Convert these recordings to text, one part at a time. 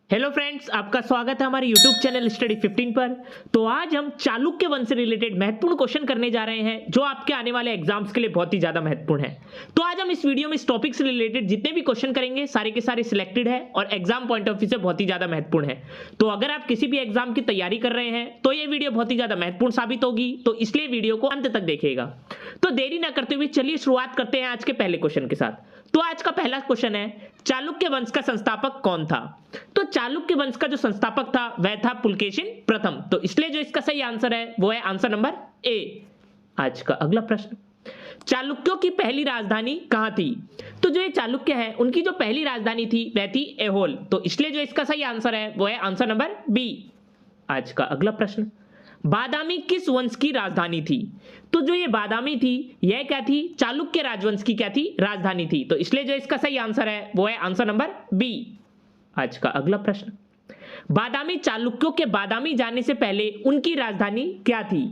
Hello friends, आपका स्वागत है हमारे यूट्यूब चैनल स्टडी 15 पर। तो आज हम चालुक्य वंश से रिलेटेड महत्वपूर्ण क्वेश्चन करने जा रहे हैं जो आपके आने वाले एग्जाम्स के लिए बहुत ही ज्यादा महत्वपूर्ण है। तो आज हम इस वीडियो में इस टॉपिक से रिलेटेड जितने भी क्वेश्चन करेंगे सारे के सारे सिलेक्टेड है और एग्जाम पॉइंट ऑफ व्यू से बहुत ही ज्यादा महत्वपूर्ण है। तो अगर आप किसी भी एग्जाम की तैयारी कर रहे हैं तो ये वीडियो बहुत ही ज्यादा महत्वपूर्ण साबित होगी, तो इसलिए वीडियो को अंत तक देखिएगा। तो देरी ना करते हुए चलिए शुरुआत करते हैं आज के पहले क्वेश्चन के साथ। तो आज का पहला क्वेश्चन है, चालुक्य वंश का संस्थापक कौन था? तो चालुक्य वंश का जो संस्थापक था वह था पुलकेशिन प्रथम। तो इसलिए जो इसका सही आंसर है वो है आंसर नंबर ए। आज का अगला प्रश्न, चालुक्यों की पहली राजधानी कहां थी? तो जो ये चालुक्य है उनकी जो पहली राजधानी थी वह थी ऐहोल। तो इसलिए जो इसका सही आंसर है वो है आंसर नंबर बी। आज का अगला प्रश्न, बादामी किस वंश की राजधानी थी? तो जो ये बादामी थी यह क्या थी? चालुक्य राजवंश की क्या थी? राजधानी थी। तो इसलिए जो इसका सही आंसर है वो है आंसर नंबर बी। आज का अगला प्रश्न, बादामी चालुक्यों के बादामी जाने से पहले उनकी राजधानी क्या थी?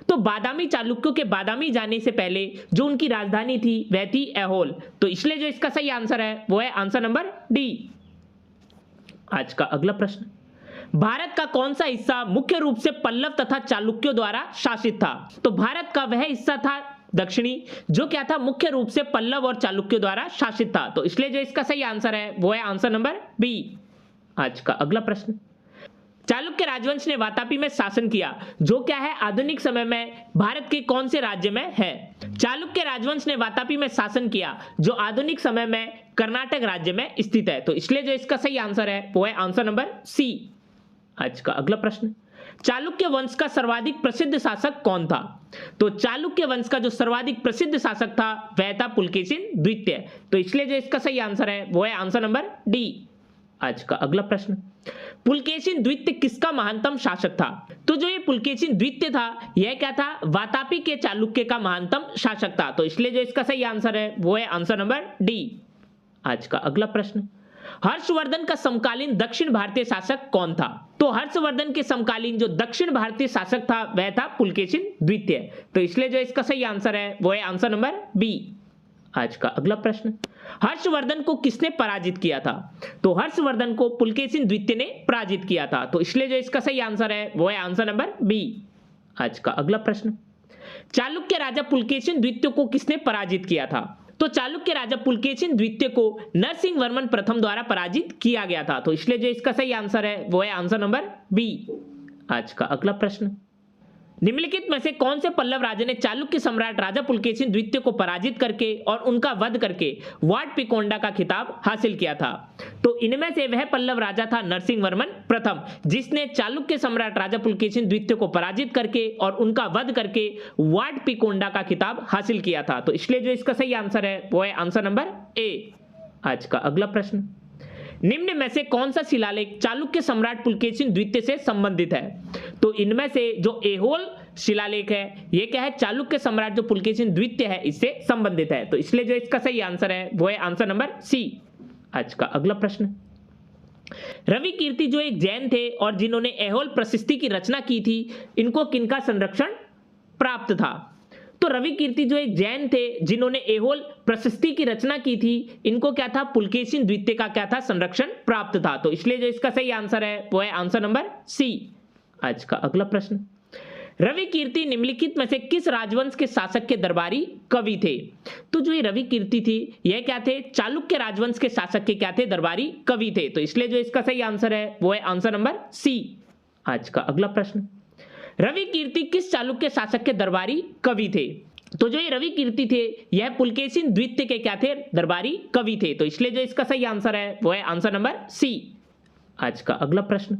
तो बादामी चालुक्यों के बादामी जाने से पहले जो उनकी राजधानी थी वह थी ऐहोल। तो इसलिए जो इसका सही आंसर है वो है आंसर नंबर डी। आज का अगला प्रश्न, भारत का कौन सा हिस्सा मुख्य रूप से पल्लव तथा चालुक्यों द्वारा शासित था? तो भारत का वह हिस्सा था दक्षिणी जो क्या था? मुख्य रूप से पल्लव और चालुक्यों द्वारा शासित था। तो इसलिए जो इसका सही आंसर है वो है आंसर नंबर बी। आज का अगला प्रश्न, चालुक्य राजवंश ने वातापी में शासन किया जो क्या है? आधुनिक समय में भारत के कौन से राज्य में है? चालुक्य राजवंश ने वातापी में शासन किया जो आधुनिक समय में कर्नाटक राज्य में स्थित है। तो इसलिए जो इसका सही आंसर है वो है आंसर नंबर सी। आज का अगला प्रश्न, चालुक्य वंश का सर्वाधिक प्रसिद्ध शासक कौन था? तो चालुक्य वंश का जो सर्वाधिक प्रसिद्ध शासक था वह था पुलकेशिन द्वितीय। तो इसलिए जो इसका सही आंसर है वो है आंसर नंबर डी। आज का अगला प्रश्न, पुलकेशिन द्वितीय किसका महानतम शासक था? तो जो ये पुलकेशिन द्वितीय था यह क्या था? वातापी के चालुक्य का महानतम शासक था। तो इसलिए जो इसका सही आंसर है वो है आंसर नंबर डी। आज का अगला प्रश्न, हर्षवर्धन का समकालीन दक्षिण भारतीय शासक कौन था? तो हर्षवर्धन के समकालीन जो दक्षिण भारतीय शासक था वह था पुलकेशिन द्वितीय। तो इसलिए जो इसका सही आंसर है वो है आंसर नंबर बी। आज का अगला प्रश्न, हर्षवर्धन को किसने पराजित किया था? तो हर्षवर्धन को पुलकेशिन द्वितीय ने पराजित किया था। तो इसलिए जो इसका सही आंसर है वो है आंसर नंबर बी। आज का अगला प्रश्न, चालुक्य राजा पुलकेशिन द्वितीय को किसने पराजित किया था? तो चालुक्य राजा पुलकेशिन द्वितीय को नरसिंह वर्मन प्रथम द्वारा पराजित किया गया था। तो इसलिए जो इसका सही आंसर है वो है आंसर नंबर बी। आज का अगला प्रश्न, निम्नलिखित में से कौन से पल्लव राजा ने चालुक्य सम्राट राजा पुलकेशिन द्वितीय को पराजित करके और उनका वध करके वाटपिकोंडा का खिताब हासिल किया था? तो इनमें से वह पल्लव राजा था नरसिंह वर्मन प्रथम जिसने चालुक्य सम्राट राजा पुलकेशिन द्वितीय को पराजित करके और उनका वध करके वाटपिकोंडा का खिताब हासिल किया था। तो इसलिए जो इसका सही आंसर है वो है आंसर नंबर ए। आज का अगला प्रश्न, निम्न में से कौन सा शिलालेख चालुक्य सम्राट पुलकेशिन द्वितीय से संबंधित है? तो इनमें से जो ऐहोल शिलालेख है ये क्या है? चालुक्य सम्राट जो पुलकेशिन द्वितीय है इससे संबंधित है। तो इसलिए जो इसका सही आंसर है वो है आंसर नंबर सी। आज का अगला प्रश्न, रवि कीर्ति जो एक जैन थे और जिन्होंने ऐहोल प्रशस्ति की रचना की थी इनको किनका संरक्षण प्राप्त था? तो रवि कीर्ति जो एक जैन थे जिन्होंने ऐहोल प्रशस्ति की रचना की थी इनको क्या था? पुलकेशिन द्वितीय का क्या था? संरक्षण प्राप्त था। तो इसलिए जो इसका सही आंसर है वो है आंसर नंबर सी। आज का अगला प्रश्न, रवि कीर्ति निम्नलिखित में से किस राजवंश के शासक के दरबारी कवि थे? तो जो ये रवि कीर्ति थी यह क्या थे? चालुक्य राजवंश के शासक के क्या थे? दरबारी कवि थे। तो इसलिए जो इसका सही आंसर है वो है आंसर नंबर सी। आज का अगला प्रश्न, रवि कीर्ति किस चालुक्य शासक के दरबारी कवि थे? तो जो ये रवि कीर्ति थे यह पुलकेशिन द्वितीय के क्या थे? दरबारी कवि थे। तो इसलिए जो इसका सही आंसर है वो है आंसर नंबर सी। आज का अगला प्रश्न,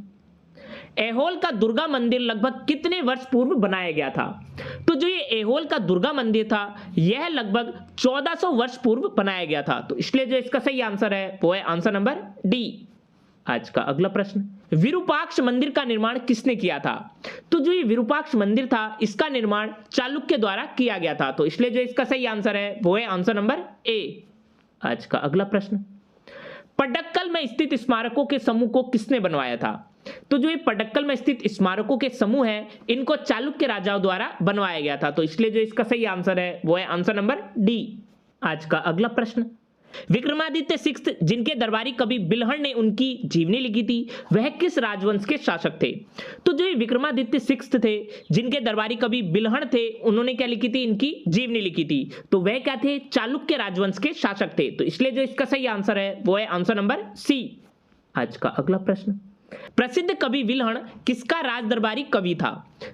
ऐहोल का दुर्गा मंदिर लगभग कितने वर्ष पूर्व बनाया गया था? तो जो ये ऐहोल का दुर्गा मंदिर था यह लगभग 1400 वर्ष पूर्व बनाया गया था। तो इसलिए जो इसका सही आंसर है वो है आंसर नंबर डी। आज का अगला प्रश्न, विरूपाक्ष मंदिर का निर्माण किसने किया था? तो जो ये विरूपाक्ष मंदिर था इसका निर्माण चालुक्य द्वारा किया गया था। तो इसलिए जो इसका सही आंसर है वो है आंसर नंबर ए। आज का अगला प्रश्न, पड्डक्कल में स्थित स्मारकों के समूह को किसने बनवाया था? तो जो ये पड्डक्कल में स्थित स्मारकों के समूह है इनको चालुक्य राजाओं द्वारा बनवाया गया था। तो इसलिए जो इसका सही आंसर है वो है आंसर नंबर डी। आज का अगला प्रश्न, विक्रमादित्य सिक्स्थ जिनके दरबारी कवि बिल्हण ने उनकी जीवनी लिखी थी वह किस राजवंश के शासक थे? तो जो ये विक्रमादित्य सिक्स्थ थे जिनके दरबारी कवि बिल्हण थे उन्होंने क्या लिखी थी? इनकी जीवनी लिखी थी। तो वह क्या थे? चालुक्य राजवंश के शासक थे। तो इसलिए जो इसका सही आंसर है वो है आंसर नंबर सी। आज का अगला प्रश्न, प्रसिद्ध कवि विल्हण किसका राज दरबारी कवि था?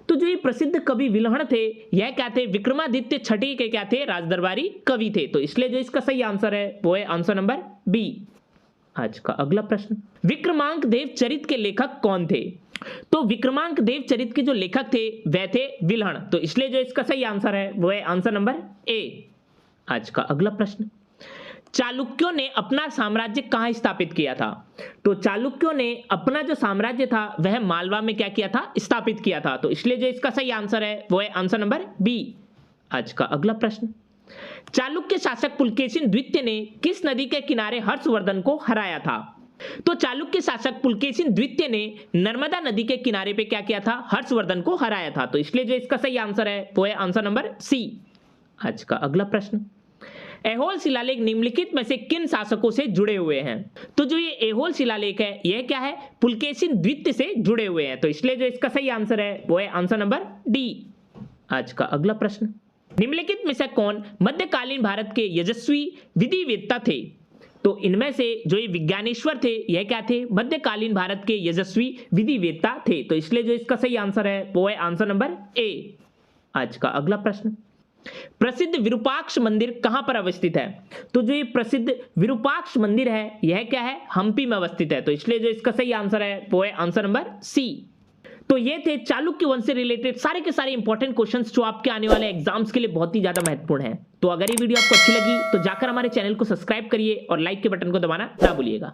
तो जो ये प्रसिद्ध कवि विल्हण थे यह क्या थे? विक्रमादित्य छठे के क्या थे? राज दरबारी कवि थे। तो इसलिए जो इसका सही आंसर है वो है आंसर नंबर बी। आज का अगला प्रश्न, विक्रमांक देव चरित के लेखक कौन थे? तो विक्रमांक देव चरित के जो लेखक थे वह थे विल्हण। तो इसलिए जो इसका सही आंसर है वो है आंसर नंबर ए। आज का अगला प्रश्न, चालुक्यों ने अपना साम्राज्य कहां स्थापित किया था? तो चालुक्यों ने अपना जो साम्राज्य था वह मालवा में क्या किया था? स्थापित किया था। तो इसलिए जो इसका सही आंसर है वो है आंसर नंबर बी। आज का अगला प्रश्न, चालुक्य शासक पुलकेशिन द्वितीय ने किस नदी के किनारे हर्षवर्धन को हराया था? तो चालुक्य शासक पुलकेशिन द्वितीय ने नर्मदा नदी के किनारे पे क्या किया था? हर्षवर्धन को हराया था। तो इसलिए जो इसका सही आंसर है वो है आंसर नंबर सी। आज का अगला प्रश्न, ऐहोल शिलालेख निम्नलिखित में से किन शासकों से जुड़े हुए हैं? तो जो ये ऐहोल शिलालेख है यह क्या है? पुलकेशिन द्वितीय से जुड़े हुए हैं। तो इसलिए जो इसका सही आंसर है वो है आंसर नंबर डी। आज का अगला प्रश्न, निम्नलिखित में से कौन मध्यकालीन भारत के यशस्वी विधिवेत्ता थे? तो इनमें से जो ये विज्ञानेश्वर थे यह क्या थे? मध्यकालीन भारत के यशस्वी विधिवेत्ता थे। तो इसलिए जो इसका सही आंसर है वो है आंसर नंबर ए। आज का अगला प्रश्न, प्रसिद्ध विरूपाक्ष मंदिर कहां पर अवस्थित है? तो जो ये प्रसिद्ध विरूपाक्ष मंदिर है यह क्या है? हम्पी में अवस्थित है। तो इसलिए जो इसका सही आंसर है वो है आंसर नंबर सी। तो ये थे चालुक्य वंश से रिलेटेड सारे के सारे इंपॉर्टेंट क्वेश्चंस जो आपके आने वाले एग्जाम्स के लिए बहुत ही ज्यादा महत्वपूर्ण है। तो अगर ये वीडियो आपको अच्छी लगी तो जाकर हमारे चैनल को सब्सक्राइब करिए और लाइक के बटन को दबाना ना भूलिएगा।